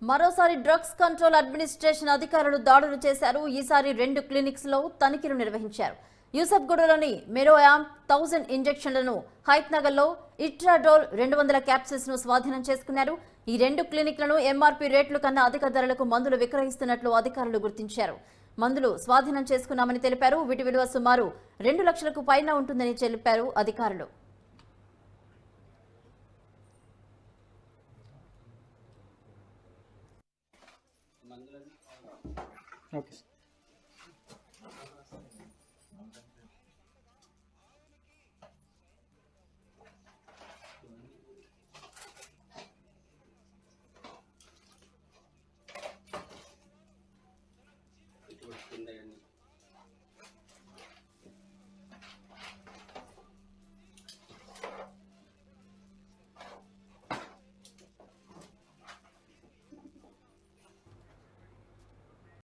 మరోసారి drugs control administration అధికారులు దాడులు చేశారు. ఈసారి 2 క్లినిక్స్ లో తనిఖీలు నిర్వహించారు. యూసఫ్గూడలోని మెరోయామ్ 1000 ఇంజెక్షన్లను, హైత్నగర్ లో ఇట్రాడోల్ 200 క్యాప్సిల్స్ ను స్వాధీనం చేసుకున్నారు. ఈ 2 క్లినిక్లను ఎంఆర్పీ రేట్లు కన్నా అధిక ధరలకు మందులు విక్రయిస్తున్నట్లు అధికారులు గుర్తించారు. మందులు స్వాధీనం చేసుకున్నామని తెలిపారు. వీటి విలువ సుమారు 2 లక్షలకు పైన ఉంటుందని తెలిపారు అధికారులు. ఓకే. కింద